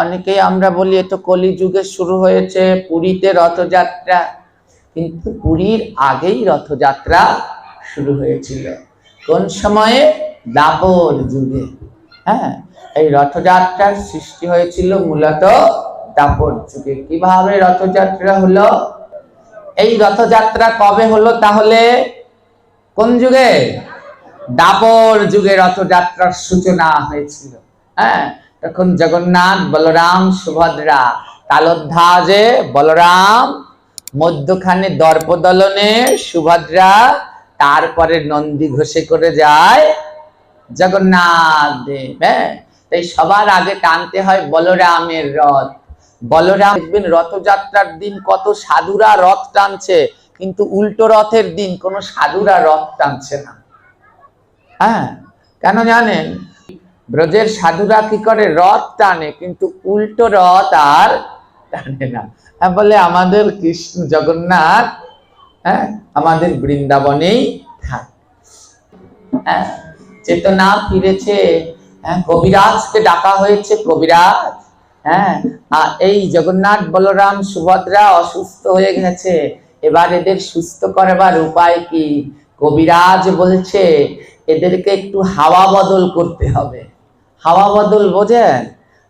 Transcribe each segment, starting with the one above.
অনেকেই আমরা বলি এটা কলিযুগে শুরু হয়েছে, পুরীতে রথযাত্রা, কিন্তু পুরীর আগেই রথযাত্রা শুরু হয়েছিল। কোন সময়ে? দ্বাপর যুগে। এই রথযাত্রার সৃষ্টি হয়েছিল মূলত দ্বাপর যুগে। কিভাবে রথযাত্রা হলো? এই রথযাত্রা কবে হলো তাহলে? কোন যুগে? দ্বাপর যুগে রথযাত্রার সূচনা হয়েছিল। তখন জগন্নাথ, বলরাম, সুভদ্রা তালোধ্বজে বলরাম, মধ্যখানে দর্পদলনে সুভদ্রা, তারপরে নন্দী ঘোষে করে যায় জগন্নাথ দেব। তাই সবার আগে টানতে হয় বলরামের রথ। বলরাম দেখবেন রথযাত্রার দিন কত সাধুরা রথ টানছে, কিন্তু উল্টো রথের দিন কোন সাধুরা রথ টানছে না। কেন জানেন? ব্রজের সাধুরা কি করে? রথ টানে, কিন্তু উল্টো রথ আর টানে না। বলে আমাদের কৃষ্ণ জগন্নাথ আমাদের বৃন্দাবনেই থাক। চেতনা ফিরেছে। কবিরাজকে ডাকা হয়েছে। কবিরাজ, এই জগন্নাথ, বলরাম, সুভদ্রা অসুস্থ হয়ে গেছে, এবার এদের সুস্থ করবার উপায় কি? কবিরাজ বলছে এদেরকে একটু হাওয়া বদল করতে হবে। হাওয়া বদল বোঝেন?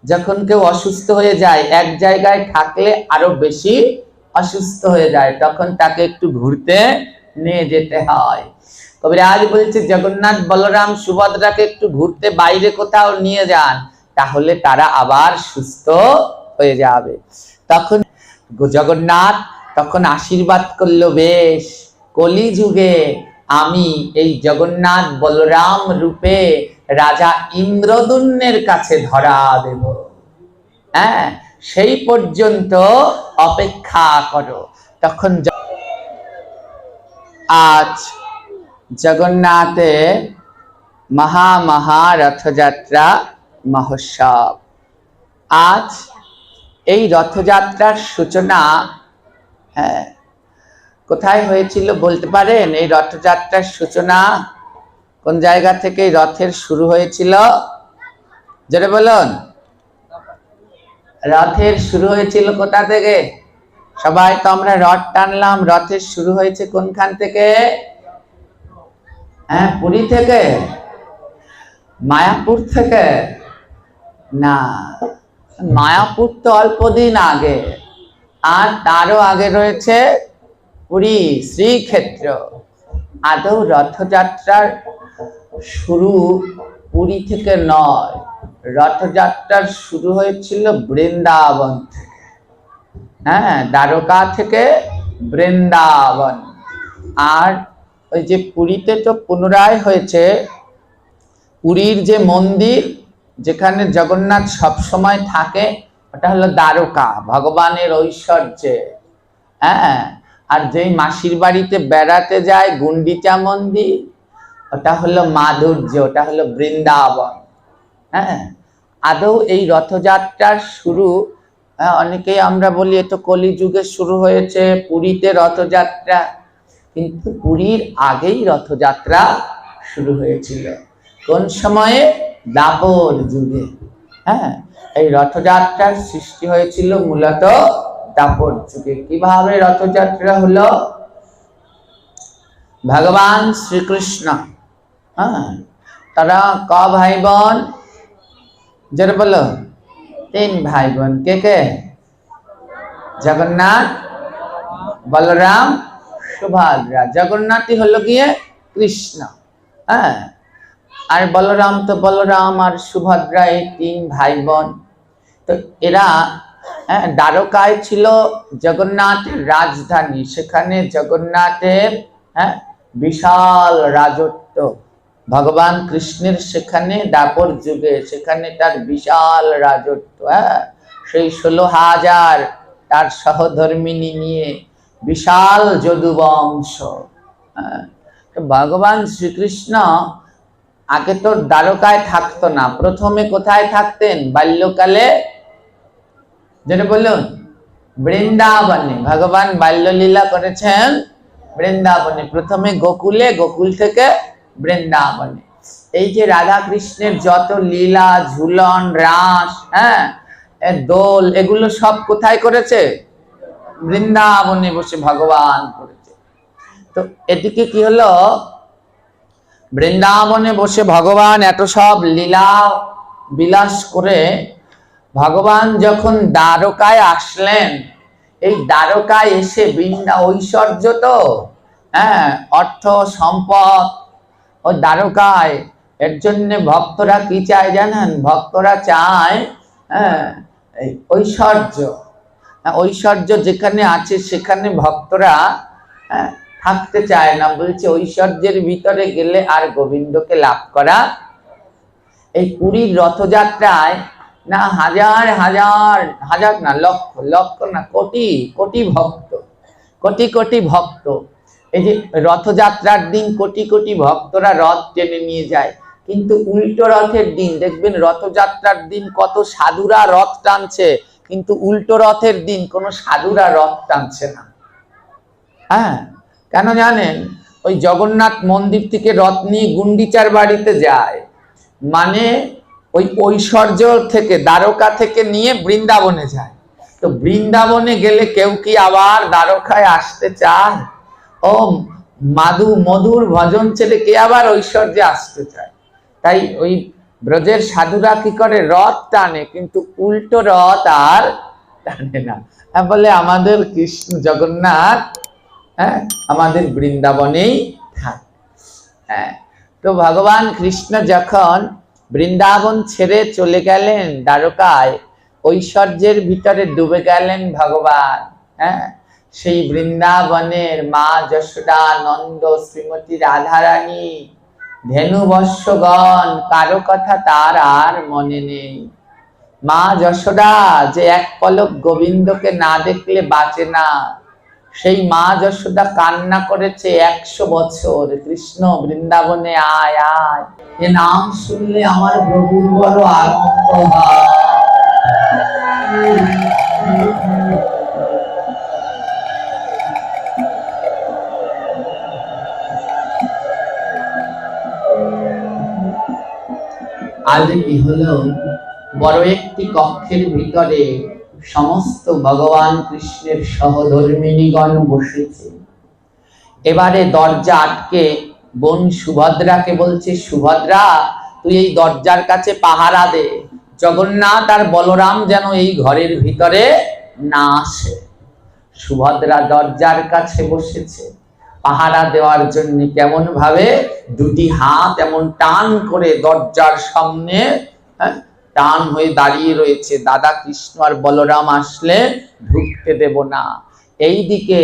যখন কেউ অসুস্থ হয়ে যায়, এক জায়গায় থাকলে আরো বেশি অসুস্থ হয়ে যায়, তখন তাকে একটু ঘুরতে নিয়ে যেতে হয়। কবিরাজ বলছে জগন্নাথ, বলরাম, সুভদ্রাকে একটু ঘুরতে বাইরে কোথাও নিয়ে যান, তাহলে তারা আবার সুস্থ হয়ে যাবে। তখন জগন্নাথ তখন আশীর্বাদ করলো, বেশ, কলিযুগে আমি এই জগন্নাথ বলরাম রূপে রাজা ইন্দ্রদুম্নের কাছে ধরা দেব। সেই পর্যন্ত অপেক্ষা করো। তখন আজ জগন্নাথে মহা রথযাত্রা মহোৎসব। আজ এই রথযাত্রার সূচনা কোথায় হয়েছিল বলতে পারেন? এই রথযাত্রার সূচনা কোন জায়গা থেকে রথের শুরু হয়েছিল? জোরে বলুন। রথের শুরু হয়েছিল কোথা থেকে? সবাই তো আমরা রথ টানলাম, রথের শুরু হয়েছে কোনখান থেকে? পুরী থেকে? মায়াপুর থেকে? না, মায়াপুর তো অল্প দিন আগে, আর তারও আগে রয়েছে পুরী শ্রীক্ষেত্র। আদৌ রথযাত্রার শুরু পুরী থেকে নয়, রথযাত্রার শুরু হয়েছিল বৃন্দাবন থেকে। দ্বারকা থেকে বৃন্দাবন। আর ওই যে পুরীতে তো পুনরায় হয়েছে, পুরীর যে মন্দির যেখানে জগন্নাথ সব সময় থাকে, ওটা হলো দ্বারকা, ভগবানের ঐশ্বর্যে। আর যেই মাসির বাড়িতে বেড়াতে যায় গুন্ডিচা মন্দির, ওটা হলো মাধুর্য, ওটা হলো বৃন্দাবন। আদৌ এই রথযাত্রার শুরু, অনেকেই আমরা বলি এটা কলিযুগে শুরু হয়েছে, পুরীতে রথযাত্রা, কিন্তু পুরীর আগেই রথযাত্রা শুরু হয়েছিল। কোন সময়ে? দ্বাপর যুগে। এই রথযাত্রার সৃষ্টি হয়েছিল মূলত দ্বাপর যুগে। কিভাবে রথযাত্রা হলো? ভগবান শ্রীকৃষ্ণ তারা ক ভাই বোন? জোরে বলো। 3 ভাই বোন। কে কে? জগন্নাথ, বলরাম, সুভদ্রা। জগন্নাথই হলো গিয়ে কৃষ্ণ, আর বলরাম তো বলরাম, আর সুভদ্রা, এই 3 ভাই বোন। তো এরা দ্বারকায় ছিল জগন্নাথের রাজধানী। সেখানে জগন্নাথের বিশাল রাজত্ব। ভগবান কৃষ্ণের সেখানে দ্বাপর যুগে সেখানে তার বিশাল রাজত্ব। সেই 16,000 তার সহধর্মিনী নিয়ে বিশাল যদুবংশ। ভগবান শ্রীকৃষ্ণ আগে তো দ্বারকায় থাকতো না। প্রথমে কোথায় থাকতেন? বাল্যকালে, যেটা বলুন, বৃন্দাবনে। ভগবান বাল্যলীলা করেছেন বৃন্দাবনে। প্রথমে গোকুলে, গোকুল থেকে বৃন্দাবনে। এই যে রাধা কৃষ্ণের যত লীলা, ঝুলন, রাস, দোল, এগুলো সব কোথায় করেছে? বৃন্দাবনে বসে ভগবান করেছে। তো এদিকে কি হলো, বৃন্দাবনে বসে ভগবান এত সব লীলা বিলাস করে ভগবান যখন দ্বারকায় আসলেন, এই দ্বারকায় এসে ঐশ্বর্য তো, অর্থ সম্পদ ও দ্বারকায়, এর জন্য ভক্তরা কি চায় জানেন? ভক্তরা চায় এই ঐশ্বর্য। ঐশ্বর্য যেখানে আছে সেখানে ভক্তরা থাকতে চায় না, বলছে ঐশ্বর্যের ভিতরে গেলে আর গোবিন্দকে লাভ করা। এই পুরীর রথযাত্রায় না হাজার হাজার হাজার না লক্ষ লক্ষ না কোটি কোটি ভক্ত, কোটি কোটি ভক্ত, এই যে রথযাত্রার দিন কোটি কোটি ভক্তরা রথ টেনে নিয়ে যায়। কিন্তু উল্টো রথের দিন দেখবেন, রথযাত্রার দিন কত সাধুরা রথ টানছে, কিন্তু উল্টো রথের দিন কোনো সাধুরা রথ টানছে না। কেন জানেন? ওই জগন্নাথ মন্দির থেকে রথ নিয়ে গুন্ডিচার বাড়িতে যায়, মানে ওই ঐশ্বর্য থেকে, দ্বারকা থেকে নিয়ে বৃন্দাবনে যায়। তো বৃন্দাবনে গেলে কেউ কি আবার দ্বারকায় আসতে চায়? ও মধুর ভজন ছেড়ে কে আবার ঐশ্বর্যে আসতে চায়? তাই ওই ব্রজের সাধুরা কি করে? রথ টানে, কিন্তু উল্টো রথ আর টানে না। বলে আমাদের কৃষ্ণ জগন্নাথ আমাদের বৃন্দাবনেই থাকে। তো ভগবান কৃষ্ণ যখন বৃন্দাবন ছেড়ে চলে গেলেন দ্বারকায়, ঐশ্বর্যের ভিতরে ডুবে গেলেন ভগবান। সেই বৃন্দাবনের মা যশোদা, নন্দ, শ্রীমতী রাধারানী, ধেনুবৎসগণ, কারো কথা তার আর মনে নেই। মা যশোদা যে এক পলক গোবিন্দকে না দেখলে বাঁচে না, সেই মা যশোদা কান্না করেছে 100 বছর, কৃষ্ণ বৃন্দাবনে আয় আয়, এ নাম শুনলে আমার প্রভুর বড় আনন্দ হয়। আজ কি হলো, বড় একটি কক্ষের ভিতরে সমস্ত ভগবান কৃষ্ণের সহধর্মিণীগণ বসেছে। এবারে দরজা আটকে বোন সুভদ্রাকে বলছে, সুভদ্রা তুই এই দরজার কাছে পাহারা দে, জগন্নাথ আর বলরাম যেন এই ঘরের ভিতরে না আসে। সুভদ্রা দরজার কাছে বসেছে পাহারা দেওয়ার জন্য। কেমন ভাবে? দুটি হাত এমন টান করে দরজার সামনে টান হয়ে দাঁড়িয়ে রয়েছে, দাদা কৃষ্ণ আর বলরাম আসলে ঢুকতে দেব না। এইদিকে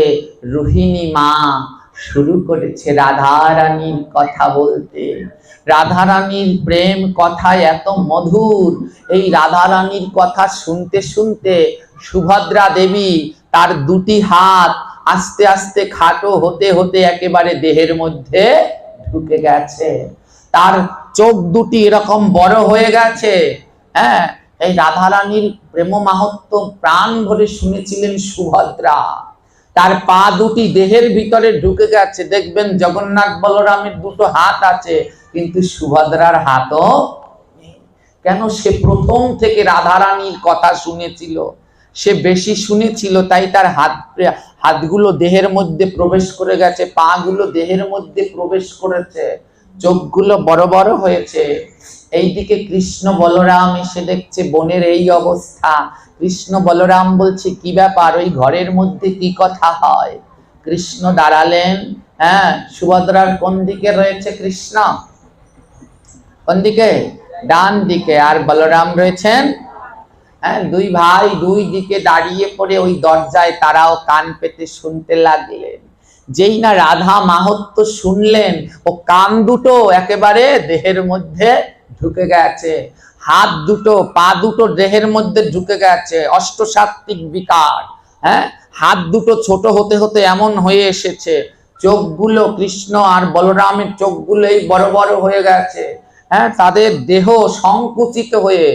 রোহিণী মা শুরু করেছে রাধারানীর কথা বলতে। রাধারানীর প্রেম কথা এত মধুর, এই রাধারানীর কথা শুনতে শুনতে সুভদ্রা দেবী তার দুটি হাত আস্তে আস্তে খাটো হতে হতে একেবারে দেহের মধ্যে ঢুকে গেছে। তার চোখ দুটি এরকম বড় হয়ে গেছে। এই রাধারানীর প্রেম মাহাত্ম্য প্রাণ ভরে শুনেছিলেন সুভদ্রা। তার পা দুটি দেহের ভিতরে ঢুকে গেছে। দেখবেন জগন্নাথ বলরামের দুটো হাত আছে, কিন্তু সুভদ্রার হাতও নেই। কেন? সে প্রথম থেকে রাধারানীর কথা শুনেছিল, সে বেশি শুনেছিল, তাই তার হাতগুলো দেহের মধ্যে প্রবেশ করে গেছে, পা গুলো দেহের মধ্যে প্রবেশ করেছে, চোখগুলো বড় বড় হয়েছে। এইদিকে কৃষ্ণ বলরাম এসে দেখছে বোনের এই অবস্থা। কৃষ্ণ বলরাম বলছে, কি ব্যাপার, ওই ঘরের মধ্যে কি কথা হয়? কৃষ্ণ দাঁড়ালেন। সুভদ্রার কোন দিকে রয়েছে কৃষ্ণ? কোন দিকে? ডান দিকে। আর বলরাম রয়েছেন দুই ভাই দুই দিকে দাঁড়িয়ে পড়ে ওই দরজায় তারাও কান পেতে শুনতে লাগলেন। যেই না রাধা মাহাত্ম্য শুনলেন, ও কান দুটো একেবারে দেহের মধ্যে ঢুকে গেছে, হাত দুটো পা দুটো দেহের মধ্যে ঢুকে গেছে, অষ্টসাত্ত্বিক বিকার। হাত দুটো ছোট হতে হতে এমন হয়ে এসেছে, চোখগুলো কৃষ্ণ আর বলরামের চোখগুলোই বড় বড় হয়ে গেছে। তাদের দেহ সংকুচিত হয়ে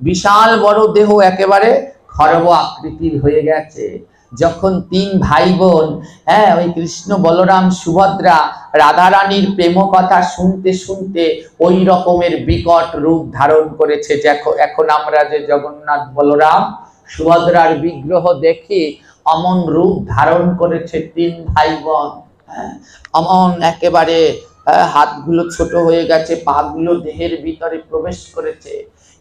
বিশাল বড় দেহ একেবারে খর্ব আকৃতির হয়ে গেছে। যখন তিন ভাই বোন ওই কৃষ্ণ বলরাম সুভদ্রা রাধারানীর প্রেম কথা শুনতে শুনতে ওই রকমের বিকট রূপ ধারণ করেছে। এখন আমরা যে জগন্নাথ বলরাম সুভদ্রার বিগ্রহ দেখি, অমন রূপ ধারণ করেছে তিন ভাই বোন। অমন একেবারে হাতগুলো ছোট হয়ে গেছে, পাগুলো দেহের ভিতরে প্রবেশ করেছে।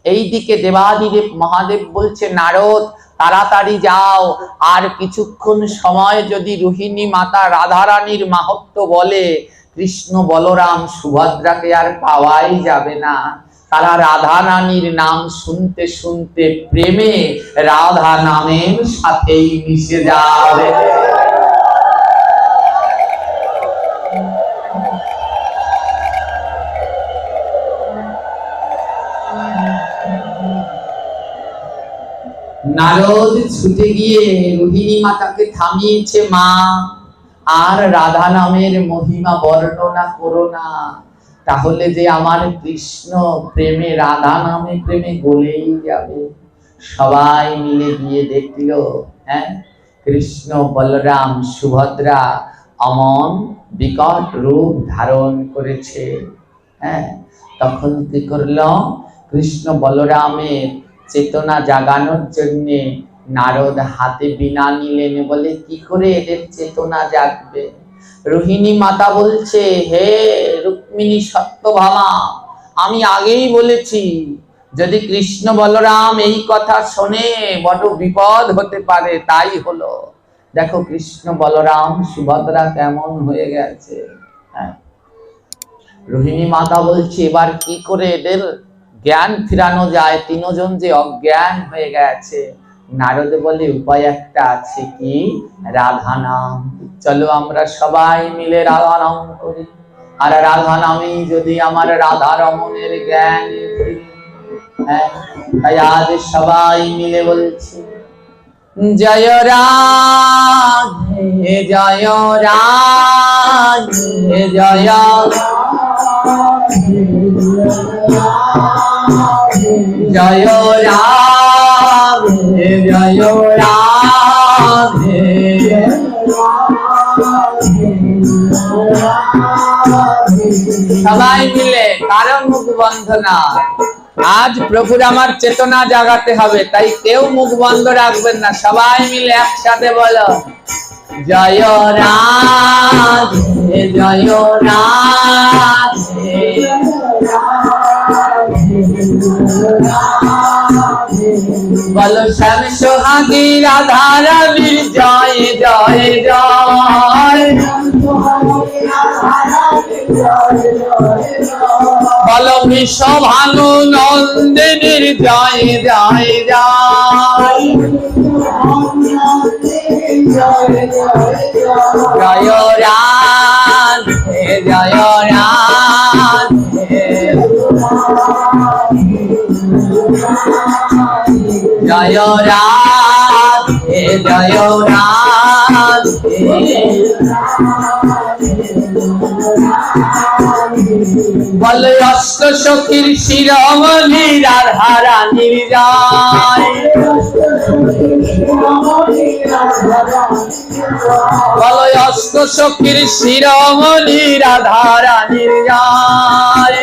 এইদিকে দেবাদিদেব মহাদেব বলছে, নারদ তাড়াতাড়ি যাও, আর কিছুক্ষণ সময় যদি রোহিণী মাতা রাধারানীর মাহাত্ম্য বলে, কৃষ্ণ বলরাম সুভদ্রাকে আর পাওয়াই যাবে না। তারা রাধা রানীর নাম শুনতে শুনতে প্রেমে রাধা নামের সাথেই মিশে যাবে। নারদ ছুটে গিয়ে রোহিণী মাতাকে থামিয়েছে, মা আর রাধা নামের মহিমা বর্ণনা করো না, তাহলে যে আমার কৃষ্ণ প্রেমে রাধা নামে প্রেমে গলেই যাবে। সবাই মিলে গিয়ে দেখল কৃষ্ণ বলরাম সুভদ্রা অমন বিকট রূপ ধারণ করেছে। তখন কি করল, কৃষ্ণ বলরামের চেতনা জাগানোর জন্য নারদ হাতে বীণা নিলেন। বলে, কি করে এদের চেতনা জাগবে? রোহিণী মাতা বলছে, হে রুক্মিণী সত্যভামা, আমি আগেই বলেছি যদি কৃষ্ণ বলরাম এই কথা শোনে বড় বিপদ হতে পারে। তাই হলো, দেখো কৃষ্ণ বলরাম সুভদ্রা কেমন হয়ে গেছে। রোহিণী মাতা বলছে, এবার কি করে এদের জ্ঞান ফিরানো যায়? তিনজন যে অজ্ঞান হয়ে গেছে। নারদ বলে, উপায় একটা আছে, কি? রাধা নাম। চলো আমরা সবাই মিলে রাধা নাম করি, আর রাধা নামেই যদি আমার রাধা রমণের জ্ঞান ফিরে। তাই আজ সবাই মিলে বলছি, জয় রাধে জয় রাধে জয় জয় রাধে জয় রাধে। সবাই মিলে, কারো মুখ বন্ধ না। আজ প্রভুর আমার চেতনা জাগাতে হবে, তাই কেউ মুখ বন্ধ রাখবেন না। সবাই মিলে একসাথে বলো, জয় রাধে জয় রাধে। বলো, শ্যাম সোহাগী রাধা রানীর জয় জয় জয়। বলো, বিশ্বভানু নন্দিনীর জয় জয় জয়। জয় রাধে জয় রাধে জয় রাধে জয় রাধে। বলে, অষ্ট সখীর শিরোমণি রাধা রানীর জয়। বলো, অষ্ট সখীর শিরোমণি রাধা রানীর জয়।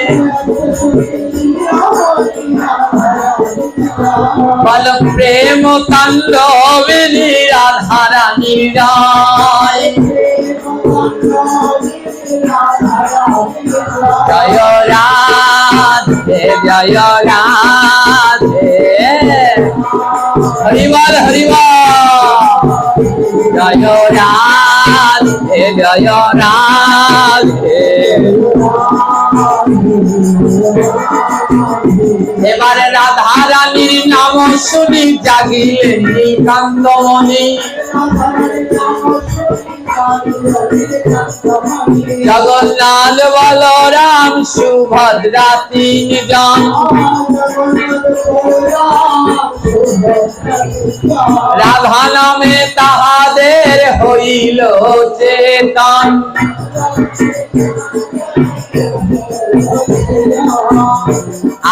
বলো, প্রেম তাণ্ডবেরি রাধা রানীর জয়। জয় রাধে জয় রাধে। হরিবল হরিবল। জয় রাধে জয় রাধে। এবারে রাধা রানীর নাম শুনি জাগিলেন কান্দমণি। জগন্নাথ বলরাম সুভদ্রা তিনজন। রাধা নামে তাহাদের হইল চেতন।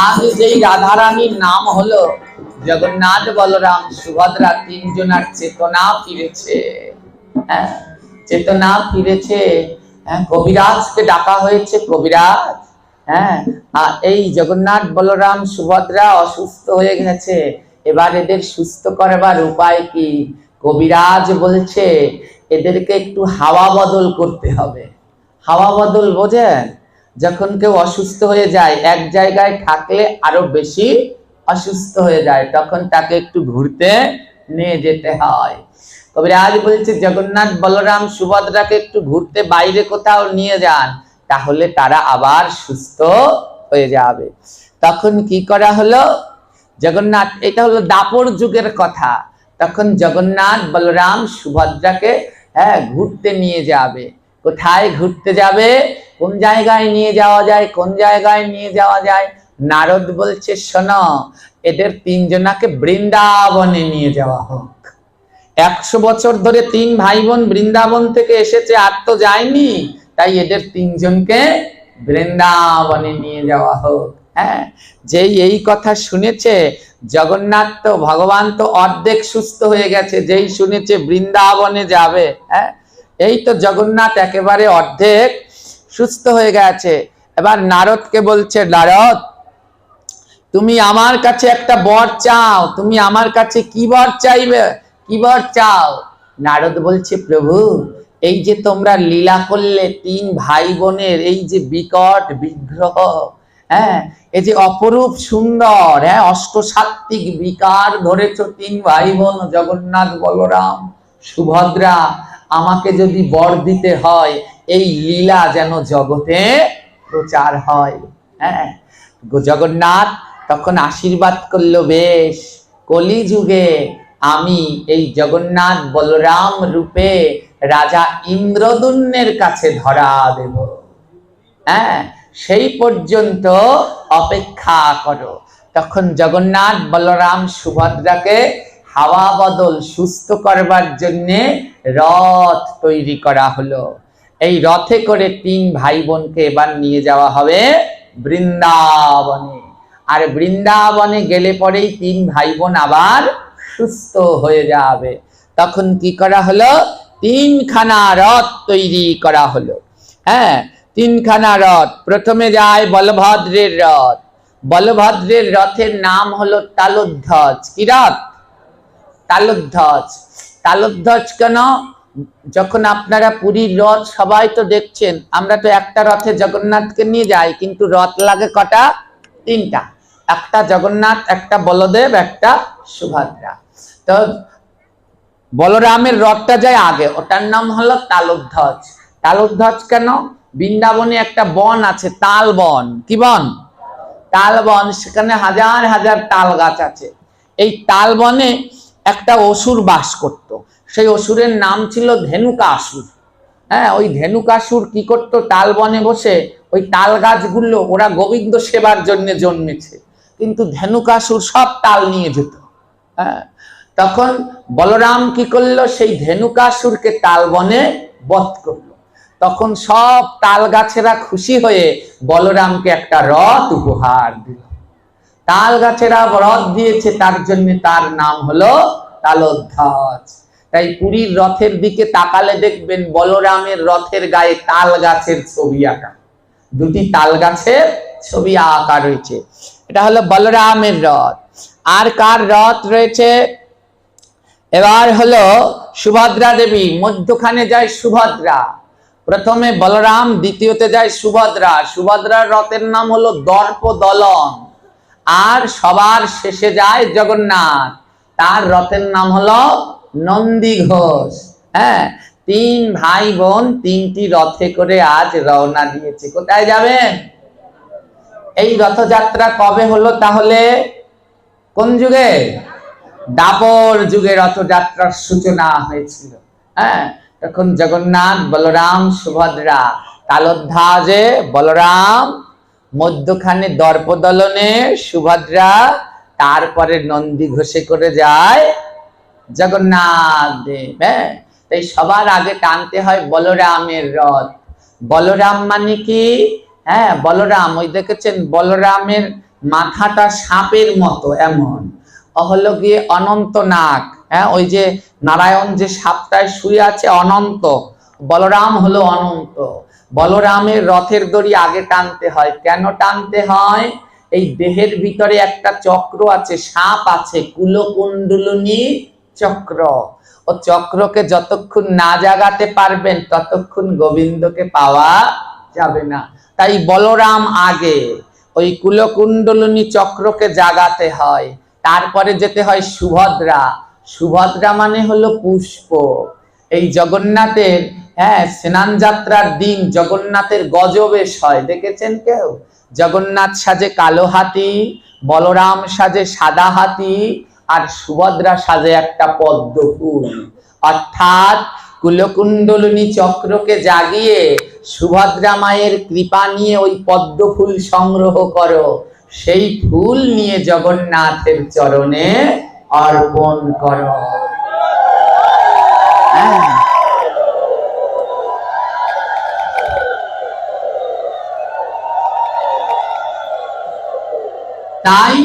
আজ যেই রাধা রানীর নাম হলো, জগন্নাথ বলরাম সুভদ্রা তিনজনার চেতনা ফিরেছে। হ্যাঁ, চেতনা ফিরেছে। কবিরাজকে ডাকা হয়েছে। কবিরাজ, হ্যাঁ, এই জগন্নাথ বলরাম সুভদ্রা অসুস্থ হয়ে গেছে, এবার এদের সুস্থ করবার উপায় কি? কবিরাজ বলছে এদেরকে একটু হাওয়া বদল করতে হবে। হাওয়া বদল বোঝেন? যখন কেউ অসুস্থ হয়ে যায়, এক জায়গায় থাকলে আরো বেশি অসুস্থ হয়ে যায়, তখন তাকে একটু ঘুরতে নিয়ে যেতে হয়। কবিরাজ বলছে জগন্নাথ বলরাম সুভদ্রাকে একটু ঘুরতে বাইরে কোথাও নিয়ে যান, তাহলে তারা আবার সুস্থ হয়ে যাবে। তখন কি করা হলো? জগন্নাথ, এটা হলো দাপর যুগের কথা, তখন জগন্নাথ বলরাম সুভদ্রাকে ঘুরতে নিয়ে যাবে। কোথায় ঘুরতে যাবে? কোন জায়গায় নিয়ে যাওয়া যায়? কোন জায়গায় নিয়ে যাওয়া যায়? নারদ বলছে শোনো, এদের তিনজনাকে বৃন্দাবনে নিয়ে যাওয়া হোক। 100 বছর ধরে 3 ভাই বোন বৃন্দাবন থেকে এসেছে, আর তো যায়নি, তাই এদের তিনজনকে বৃন্দাবনে নিয়ে যাওয়া হোক। হ্যাঁ, যেই এই কথা শুনেছে জগন্নাথ, তো ভগবান তো অর্ধেক সুস্থ হয়ে গেছে, যেই শুনেছে বৃন্দাবনে যাবে, হ্যাঁ, এই তো জগন্নাথ একেবারে অর্ধেক সুস্থ হয়ে গেছে। এবার নারদকে বলছে, নারদ, তুমি আমার কাছে একটা বর চাও, তুমি আমার কাছে কি বর চাইবে? কি বর চাও? নারদ বলছে, প্রভু, এই যে তোমরা লীলা করলে 3 ভাই বোনের, এই যে বিকট বিগ্রহ, হ্যাঁ, এই যে অপরূপ সুন্দর, হ্যাঁ, অষ্টসাত্ত্বিক বিকার ধরেছ 3 ভাই বোন জগন্নাথ বলরাম সুভদ্রা, আমাকে যদি বর দিতে হয়, এই লীলা যেন জগতে প্রচার হয়। হ্যাঁ, জগন্নাথ তখন আশীর্বাদ করলো, বেশ, কলিযুগে আমি এই জগন্নাথ বলরাম রূপে রাজা ইন্দ্রদুম্নের কাছে ধরা দেব। হ্যাঁ, সেই পর্যন্ত অপেক্ষা করো। তখন জগন্নাথ বলরাম সুভদ্রাকে হাওয়া বদল সুস্থ করবার জন্য রথ তৈরি করা হলো। এই রথে করে 3 ভাই বোনকে এবার নিয়ে যাওয়া হবে বৃন্দাবনে। আর বৃন্দাবনে গেলে পরেই 3 ভাই বোন আবার সুস্থ হয়ে যাবে। তখন কি করা হলো? 3খানা রথ তৈরি করা হলো। হ্যাঁ, 3খানা রথ। প্রথমে যায় বলভদ্রের রথ। বলভদ্রের রথের নাম হলো তালোধ্বজ। কি রথ? তালোধ্বজ। তালোধ্বজ কেন? যখন আপনারা পুরীর রথ সবাই তো দেখছেন, আমরা তো একটা রথে জগন্নাথকে নিয়ে যাই, কিন্তু রথ লাগে কটা? 3টা। একটা জগন্নাথ, একটা বলদেব, একটা সুভদ্রা। তো বলরামের রথটা যায় আগে, ওটার নাম হলো তালোধ্বজ। তালোধ্বজ কেন? বৃন্দাবনে একটা বন আছে, তাল বন। কি বন? তাল বন। সেখানে হাজার হাজার তাল গাছ আছে। এই তাল বনে একটা অসুর বাস করত। সেই অসুরের নাম ছিল ধেনুকাসুর। হ্যাঁ, ওই ধেনুকাসুর কি করত? তাল বনে বসে ওই তাল গাছগুলো, ওরা গোবিন্দ সেবার জন্য জন্মেছে, কিন্তু ধেনুকাসুর সব তাল নিয়ে যেত। হ্যাঁ, তখন বলরাম কি করলো? সেই ধেনুকাসুরকে তাল বনে বধ করলো। তখন সব তাল গাছেরা খুশি হয়ে বলরামকে একটা রথ উপহার দিল। তাল গাছেরা রথ দিয়েছে, তার জন্য তার নাম হলো তালোধ্বজ। তাই পুরীর রথের দিকে তাকালে দেখবেন বলরামের রথের গায়ে তাল গাছের ছবি আঁকা, 2টি তাল গাছের ছবি আঁকা রয়েছে। এটা হলো বলরামের রথ। আর কার রথ রয়েছে? এবার হলো সুভদ্রা দেবী। মধ্যখানে যায় সুভদ্রা। প্রথমে বলরাম, দ্বিতীয়তে যায় সুভদ্রা। সুভদ্রার রথের নাম হলো দর্পদলন। আর সবার শেষে যায় জগন্নাথ, তার রথের নাম হলো নন্দী ঘোষ। হ্যাঁ, 3 ভাই বোন 3টি রথে করে আজ রওনা দিয়েছে। কোথায় যাবেন? এই রথযাত্রা কবে হলো তাহলে? কোন যুগে? দাপর যুগে রথযাত্রার সূচনা হয়েছিল। হ্যাঁ, তখন জগন্নাথ বলরাম সুভদ্রা, তালোধ্বজে বলরাম, মধ্যখানে দর্পদলনে সুভদ্রা, তারপরে নন্দী ঘোষে করে যায় জগন্নাথ দেব। হ্যাঁ, তাই সবার আগে টানতে হয় বলরামের রথ। বলরাম মানে কি? হ্যাঁ, বলরাম, ওই দেখেছেন বলরামের মাথাটা সাপের মতো এমন, হলো গিয়ে অনন্ত নাগ। হ্যাঁ, ওই যে নারায়ণ যে সাপটায় শুয়ে আছে অনন্ত, বলরাম হলো অনন্ত। বলরামের রথের দড়ি আগে টানতে হয়। কেন টানতে হয়? এই দেহের ভিতরে একটা চক্র আছে, সাপ আছে, কুলকুণ্ডলিনী চক্র। ও চক্রকে যতক্ষণ না জাগাতে পারবেন ততক্ষণ গোবিন্দকে পাওয়া যাবে না। তাই বলরাম আগে, ওই কুলকুণ্ডলিনী চক্রকে জাগাতে হয়। তারপরে যেতে হয় সুভদ্রা। সুভদ্রা মানে হলো পুষ্প। এই জগন্নাথের স্নান যাত্রার দিন জগন্নাথের গজবেশ হয়, দেখেছেন কেউ? জগন্নাথ সাজে কালো হাতি, বলরাম সাজে সাদা হাতি, আর সুভদ্রা সাজে একটা পদ্ম ফুল। অর্থাৎ কুলকুণ্ডলিনী চক্রকে জাগিয়ে সুভদ্রা মায়ের কৃপা নিয়ে ওই পদ্ম ফুল সংগ্রহ করো, সেই ফুল নিয়ে জগন্নাথের চরণে অর্পণ করো। তাই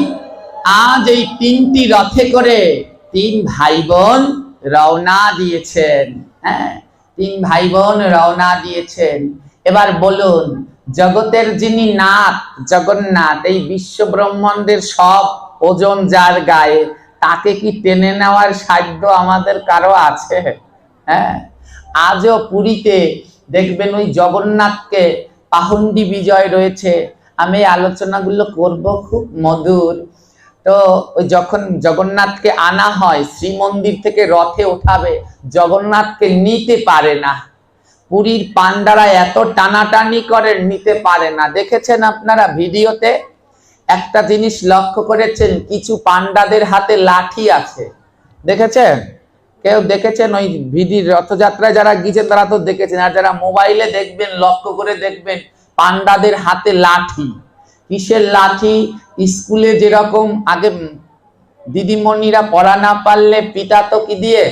আজ এই তিনটি রথে করে তিন ভাই বোন রওনা দিয়েছেন। তিন ভাই বোন রওনা দিয়েছেন। এবার বলুন, জগতের যিনি নাথ জগন্নাথ, এই বিশ্ব ব্রহ্মাণ্ডের সব ওজন যার গায়ে, তাকে কি টেনে নেওয়ার সাধ্য আমাদের কারো আছে? আজও পুরীতে দেখবেন ওই জগন্নাথকে পাহুন্ডি বিজয় রয়েছে। আমি আলোচনাগুলো করব, খুব মধুর। তো ওই যখন জগন্নাথকে আনা হয়, শ্রীমন্দির থেকে রথে ওঠাবে, জগন্নাথকে নিতে পারে না। পুরীর পান্ডারা এত টানাটানি করে, নিতে পারে না। দেখেছেন আপনারা ভিডিওতে? একটা জিনিস লক্ষ্য করেছেন, কিছু পান্ডাদের হাতে লাঠি আছে, দেখেছেন? কেউ দেখেছেন? ওই ভিডির রথযাত্রায় যারা গিয়েছেন তারা তো দেখেছেন, আর যারা মোবাইলে দেখবেন লক্ষ্য করে দেখবেন পান্ডাদের হাতে লাঠি। কিসের লাঠি? স্কুলে যেরকম আগে দিদিমণিরা পড়া না পারলে পিটাতো কি দিয়ে?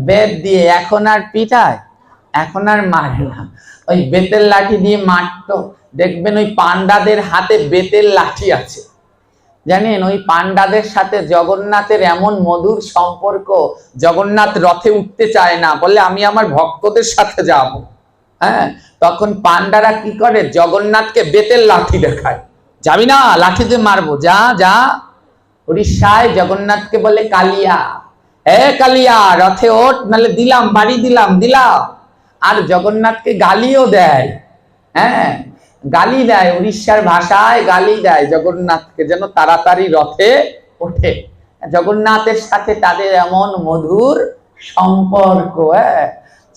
বেত দিয়ে। এখন আর পিটায়? এখন আর মারে না, ওই বেতের লাঠি দিয়ে মারতো। দেখবেন ওই পান্ডাদের হাতে বেতের লাঠি আছে। জানেন, ওই পান্ডাদের সাথে জগন্নাথের এমন মধুর সম্পর্ক, জগন্নাথ রথে উঠতে চায় না, বলে আমি আমার ভক্তদের সাথে যাব। তখন পান্ডারা কি করে? জগন্নাথকে বেতের লাঠি দেখায়, যাবি না, লাঠি দিয়ে মারবো, যা যা। উড়িষ্যায় জগন্নাথকে বলে কালিয়া, কালিয়া রথে ওঠ, নাহলে দিলাম বাড়ি, দিলাম। আর জগন্নাথকে গালিও দেয়। গালি দেয়, উড়িষ্যার ভাষায় গালি দেয় জগন্নাথকে, যেন তাড়াতাড়ি রথে ওঠে। জগন্নাথের সাথে তাদের এমন মধুর সম্পর্ক।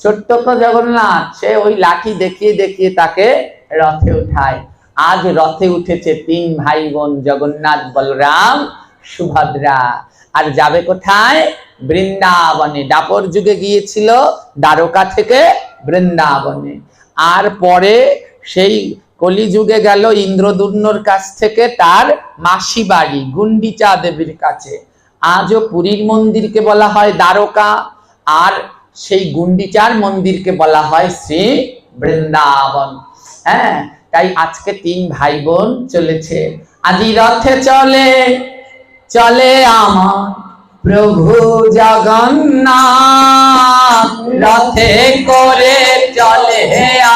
ছোট্ট তো জগন্নাথ, সে ওই লাঠি দেখিয়ে দেখিয়ে তাকে রথে উঠায়। আজ রথে উঠেছে তিন ভাই বোন, জগন্নাথ, বলরাম, সুভদ্রা। আর যাবে কোথায়? বৃন্দাবনে। দাপর যুগে গিয়েছিল দ্বারকা থেকে বৃন্দাবনে। আর পরে সেই কলিযুগে গেল ইন্দ্রদুম্নর কাছ থেকে তার মাসি বাড়ি গুন্ডিচা দেবীর কাছে। আজও পুরীর মন্দিরকে বলা হয় দ্বারকা, আর সেই গুন্ডিচার মন্দিরকে বলা হয় শ্রী বৃন্দাবন। তাই আজকে তিন ভাই বোন চলেছে। আজি রথে চলে চলে আমার প্রভু জগন্নাথ, রথে করে চলে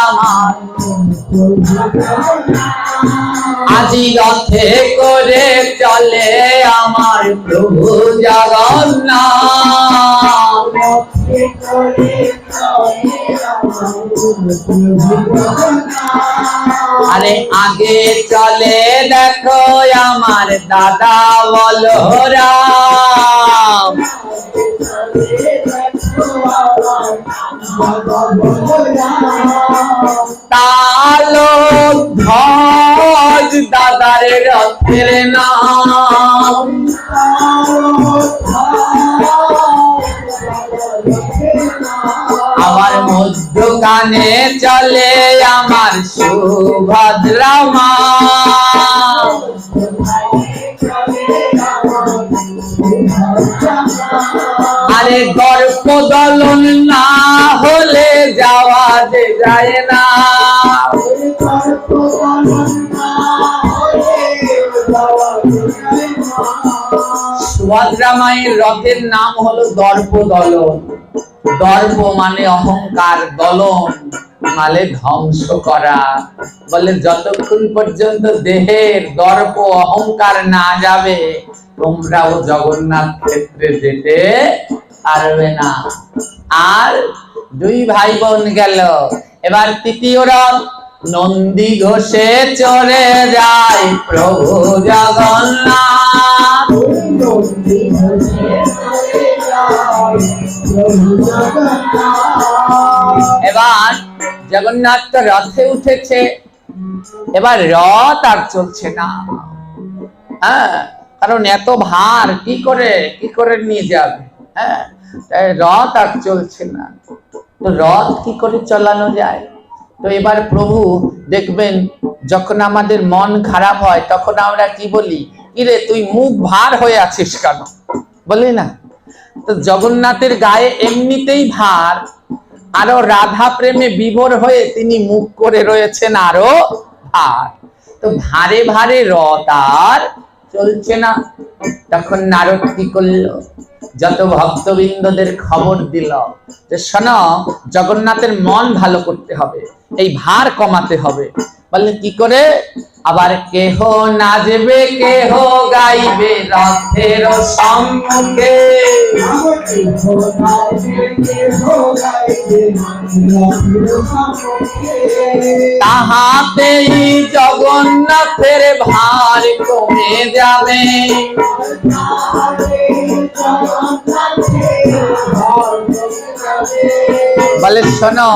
আমার। আজি রথে করে চলে আমার প্রভু জগন্নাথ। আরে আগে চলে দেখো আমার দাদা বলরাম, তালো ধ্বজ দাদার রথের নাম। আমার মধ্যখানে চলে আমার সুভদ্রা মা। আরে গর্ভ দলন না হলে যাওয়া যায় না। সুভদ্রা মায়ের রথের নাম হলো দর্পদলন। দর্প মানে অহংকার, দলন মানে ধ্বংস করা। বলে যতক্ষণ পর্যন্ত দেহের দর্প অহংকার না যাবে তোমরাও জগন্নাথ ক্ষেত্রে যেতে পারবে না। আর দুই ভাই বোন গেল। এবার তৃতীয় রথ নন্দী ঘোষে চড়ে যায় প্রভু জগন্নাথ। এবার জগন্নাথ তো রথে উঠেছে, এবার রথ আর চলছে না। হ্যাঁ, কারণ এত ভার কি করে নিয়ে যাবে। হ্যাঁ, রথ আর চলছে না। তো রথ কি করে চালানো যায়? তো এবার প্রভু দেখবেন, যখন আমাদের মন খারাপ হয় তখন আমরা কি বলি, কিরে তুই মুখ ভার হয়ে আছিস কেন, বলি না? তো জগন্নাথের গায়ে এমনিতেই ভার, আরো রাধা প্রেমে বিভোর হয়ে তিনি মুখ করে রয়েছেন আরো ভার। তো ভারে ভারে রথ আর চলছে না। তখন নারদ কি করলো, যত ভক্তবৃন্দদের খবর দিল যে শোনো, জগন্নাথের মন ভালো করতে হবে, এই ভার কমাতে হবে। বললে কি করে? আবার কেহ নাচবে কেহ গাইবে রথের সম্মুখে, তাহাতেই জগন্নাথের ভার কমে যাবে। বলে শোনো,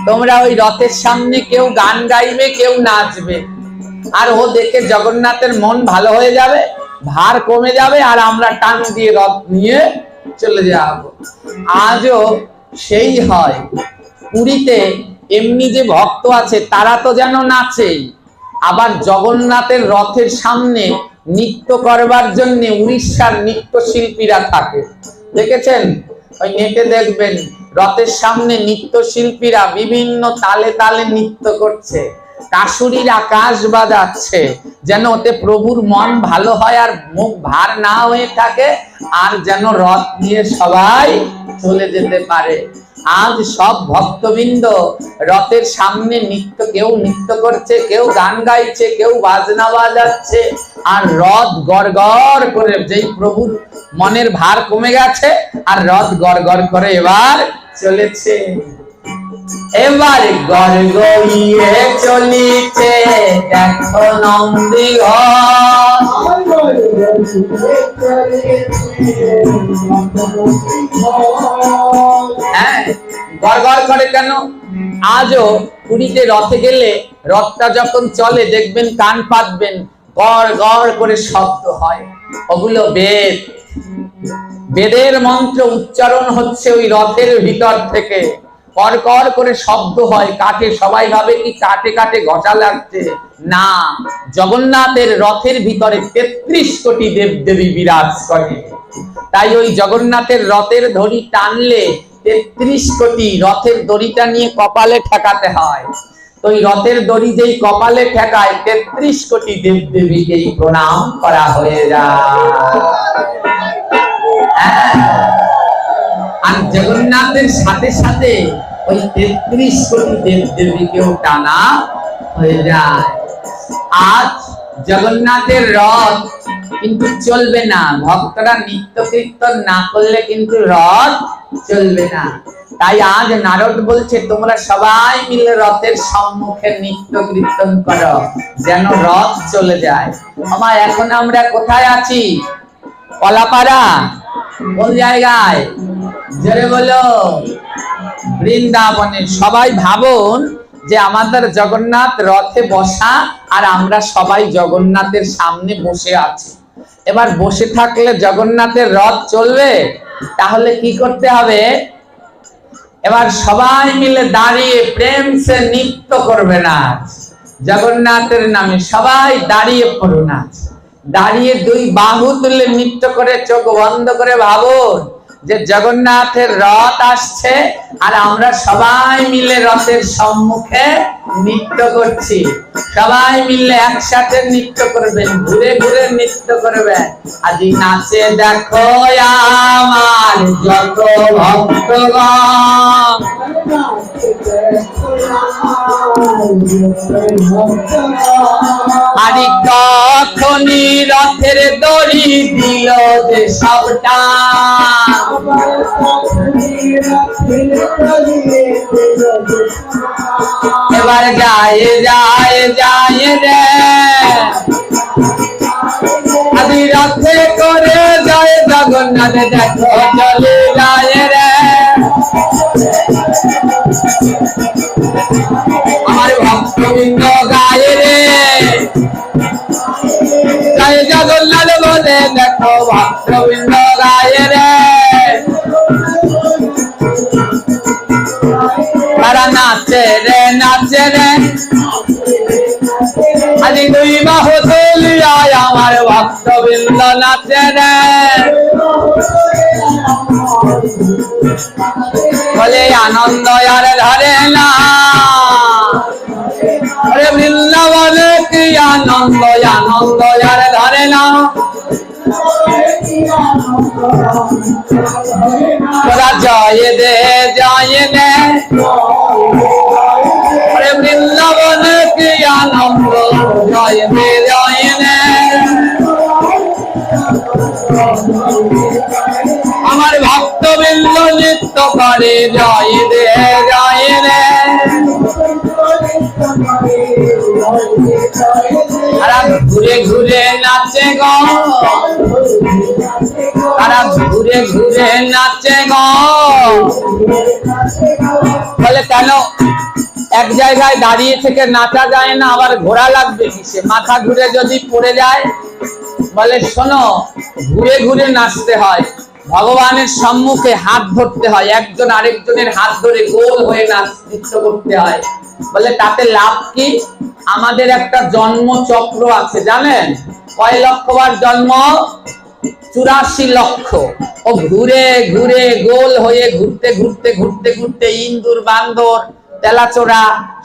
তোমরা ওই রথের সামনে কেউ গান গাইবে কেউ নাচবে, আর ও দেখে জগন্নাথের মন ভালো হয়ে যাবে, ভার কমে যাবে, আর আমরা টান দিয়ে রথ নিয়ে চলে যাব। আজও সেই হয়। পুরীতে এমনি যে ভক্ত আছে তারা তো যেন নাচেই, আবার জগন্নাথের রথের সামনে নৃত্য করবার জন্য উড়িষ্যার নৃত্যশিল্পীরা থাকে। দেখেছেন? ওই নেটে দেখবেন রথের সামনে নৃত্যশিল্পীরা বিভিন্ন তালে তালে নৃত্য করছে, কাশুরির আকাশ বাজাচ্ছে, যেন ওতে প্রভুর মন ভালো হয় আর মুখ ভার না হয়ে থাকে, আর যেন রথ নিয়ে সবাই চলে যেতে পারে। আজ সব ভক্তবৃন্দ রথের সামনে নৃত্য, কেউ নৃত্য করছে, কেউ গান গাইছে, কেউ বাজনা বাজাচ্ছে, আর রথ গড় গড় করে, যেই প্রভুর মনের ভার কমে গেছে আর রথ গড় গড় করে এবার চলেছে। এবার গড় গড়িয়ে চলিছে দেখো নন্দীঘোষ। হ্যাঁ, গড় গড় করে কেন? আজও পুরীতে রথে গেলে রথটা যখন চলে দেখবেন, কান পাতবেন, গড় গড় করে শব্দ হয়। ওগুলো বেদ, বেদের মন্ত্র উচ্চারণ হচ্ছে ওই রথের ভিতর থেকে, কর কর করে শব্দ হয়। কাঠে, সবাই ভাবে কি কাটে কাটে ঘষা লাগছে, না, জগন্নাথের রথের ভিতরে 33 কোটি দেবদেবী বিরাজ করে। তাই ওই জগন্নাথের রথের দড়ি টানলে 33 কোটি রথের দড়িটা নিয়ে কপালে ঠেকাতে হয়। তো ওই রথের দড়ি যেই কপালে ঠেকায় 33 কোটি দেবদেবীকেই প্রণাম করা হয়ে যায়। আর জগন্নাথের সাথে সাথে ওই 33 কোটি দেবদেবীকেও টানা হয়ে যায়। আজ জগন্নাথের রথ কিন্তু চলবে না, ভক্তরা নিত্য কীর্তন না করলে কিন্তু রথ চলবে না। তাই আজ নারদ বলছে তোমরা সবাই মিলে রথের সম্মুখে নিত্য কীর্তন করো, যেন রথ চলে যায়। আমার এখন আমরা কোথায় আছি? কলাপাড়া। কোন জায়গায়? জোরে বলো। বৃন্দাবনে। সবাই ভাবুন যে আমাদের জগন্নাথ রথে বসা, আর আমরা সবাই জগন্নাথের সামনে বসে আছি। এবার বসে থাকলে জগন্নাথের রথ চলবে? তাহলে কি করতে হবে? এবার সবাই মিলে দাঁড়িয়ে প্রেম সে নৃত্য করবে না জগন্নাথের নামে। সবাই দাঁড়িয়ে পড়ুন, দাঁড়িয়ে দুই বাহু তুলে নৃত্য করে, চোখ বন্ধ করে ভাবুন যে জগন্নাথের রথ আসছে আর আমরা সবাই মিলে রথের সম্মুখে নৃত্য করছি। সবাই মিলে একসাথে নৃত্য করবেন, ঘুরে ঘুরে নৃত্য করবেন। আজি নাচে দেখো আমার যত ভক্তগণ, আরে কখনই রথের দড়ি দিল যে সবটা, এবার যায় যায় যায় রে, আদি রথে করে যায় জগন্নাথ দেখো চলে যায় রে। আমার ভক্তবৃন্দ গায়ে রে, জয় জগন্নাথ বলে দেখো ভক্তবৃন্দ গায়ে রে। তারা নাচে রে নাচে রে, আজি দুই বাহু তুলিয়ায় আমার ভক্তবৃন্দ নাচে রে। বলে আনন্দ আর ধরে না, আরে বৃন্দাবনে কি আনন্দ, আনন্দ আর ধরে না। তোরা জয় দে জয় দে, আরে বৃন্দাবনে কি আনন্দ, জয় দে জয় দে। আমার ভক্তবৃন্দ নৃত্য করে জয় দে জয় দে। তারা ঘুরে ঘুরে নাচে গো, তারা ঘুরে ঘুরে নাচে গো। বলে কেন এক জায়গায় দাঁড়িয়ে থেকে নাচা যায় না, আবার ঘোরা লাগবে কিসে, মাথা ঘুরে যদি পড়ে যায়? বলে শোনো, ঘুরে ঘুরে নাচতে হয়, ভগবানের সম্মুখে হাত ধরতে হয়, একজন আরেকজনের হাত ধরে গোল হয়ে নৃত্য করতে হয়। বলে তাতে লাভ কি? আমাদের একটা জন্ম চক্র আছে জানেন, কয় লক্ষবার জন্ম? 84 লক্ষ। ও ঘুরে ঘুরে গোল হয়ে ঘুরতে ঘুরতে ঘুরতে ঘুরতে ইন্দুর বান্দর তেলাচোরা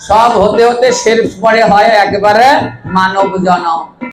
সব হতে হতে শেষ পরে হয় একবারে মানব জন্ম।